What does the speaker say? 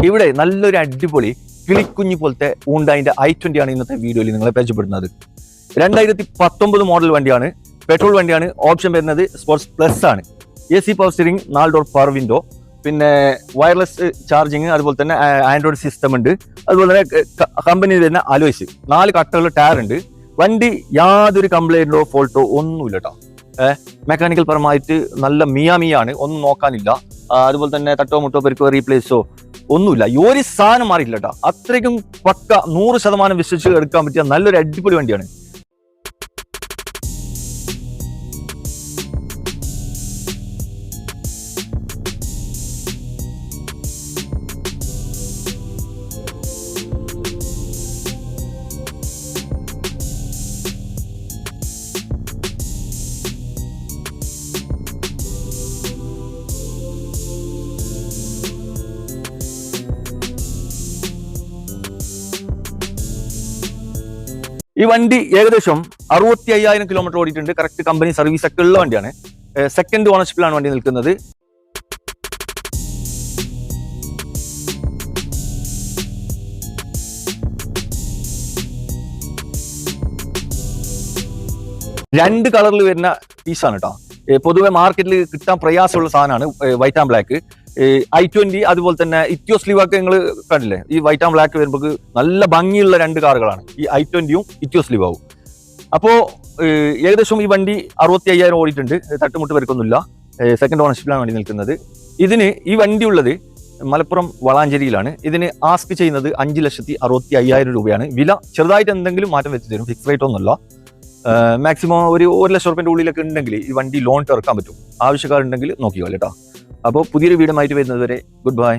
ഇവിടെ നല്ലൊരു അടിപൊളി കിളിക്കുഞ്ഞി പോലത്തെ ഹ്യുണ്ടായിന്റെ i20 ആണ് ഇന്നത്തെ വീഡിയോയിൽ നിങ്ങളെ പരിചയപ്പെടുന്നത്. 2019 മോഡൽ വണ്ടിയാണ്, പെട്രോൾ വണ്ടിയാണ്. ഓപ്ഷൻ വരുന്നത് സ്പോർട്സ് പ്ലസ് ആണ്. AC power steering, 4 door power window, പിന്നെ വയർലെസ് ചാർജിങ്, അതുപോലെ തന്നെ ആൻഡ്രോയിഡ് സിസ്റ്റം ഉണ്ട്. അതുപോലെ തന്നെ കമ്പനി വരുന്ന അലോയ്സ്, 4 കട്ടകൾ ടയർ ഉണ്ട്. വണ്ടി യാതൊരു കംപ്ലൈന്റോ ഫോൾട്ടോ ഒന്നുമില്ല കേട്ടോ. മെക്കാനിക്കൽ പരമായിട്ട് നല്ല മിയാണ്, ഒന്നും നോക്കാനില്ല. അതുപോലെ തന്നെ തട്ടോ മുട്ടോ പെരുക്കോ റീപ്ലേസോ ഒന്നുമില്ല. ഒരു സാധനം മാറിയില്ല കേട്ടോ. അത്രയ്ക്കും പക്ക 100% വിശ്വസിച്ച് എടുക്കാൻ പറ്റിയ നല്ലൊരു അടിപൊളി വണ്ടിയാണ്. ഈ വണ്ടി ഏകദേശം 65,000 കിലോമീറ്റർ ഓടിയിട്ടുണ്ട്. കറക്റ്റ് കമ്പനി സർവീസ് ഒക്കെ ഉള്ള വണ്ടിയാണ്. സെക്കൻഡ് ഓണർഷിപ്പിലാണ് വണ്ടി നിൽക്കുന്നത്. രണ്ട് കളറിൽ വരുന്ന പീസാണ് കേട്ടോ. പൊതുവെ മാർക്കറ്റിൽ കിട്ടാൻ പ്രയാസമുള്ള സാധനമാണ് വൈറ്റ് ആൻഡ് ബ്ലാക്ക്. i20 അതുപോലെ തന്നെ ഇറ്റിയോസ് ലിവൊക്കെ നിങ്ങൾ കണ്ടില്ലേ. ഈ വൈറ്റ് ആൻഡ് ബ്ലാക്ക് വരുമ്പോൾ നല്ല ഭംഗിയുള്ള 2 കാറുകളാണ് ഈ i20യും ഇറ്റിയോസ് ലിവാവും. അപ്പോൾ ഏകദേശം ഈ വണ്ടി 65,000 ഓടിയിട്ടുണ്ട്. തട്ടുമുട്ട് വരക്കൊന്നുമില്ല. സെക്കൻഡ് ഓണർഷിപ്പിലാണ് വണ്ടി നിൽക്കുന്നത്. ഈ വണ്ടി ഉള്ളത് മലപ്പുറം വളാഞ്ചേരിയിലാണ്. ഇതിന് ആസ്ക് ചെയ്യുന്നത് 5,65,000 രൂപയാണ്. വില ചെറുതായിട്ട് എന്തെങ്കിലും മാറ്റം വെച്ച് തരും, ഫിക്സ് റേറ്റ് ഒന്നുമല്ല. മാക്സിമം ഒരു 1,00,000 രൂപയുടെ ഉള്ളിലൊക്കെ ഉണ്ടെങ്കിൽ ഈ വണ്ടി ലോൺ ഇറക്കാൻ പറ്റും. ആവശ്യക്കാരുണ്ടെങ്കിൽ നോക്കിക്കോളൂ കേട്ടോ. അപ്പോൾ പുതിയൊരു വീഡിയോ ആയിട്ട് വരുന്നത് വരെ ഗുഡ് ബൈ.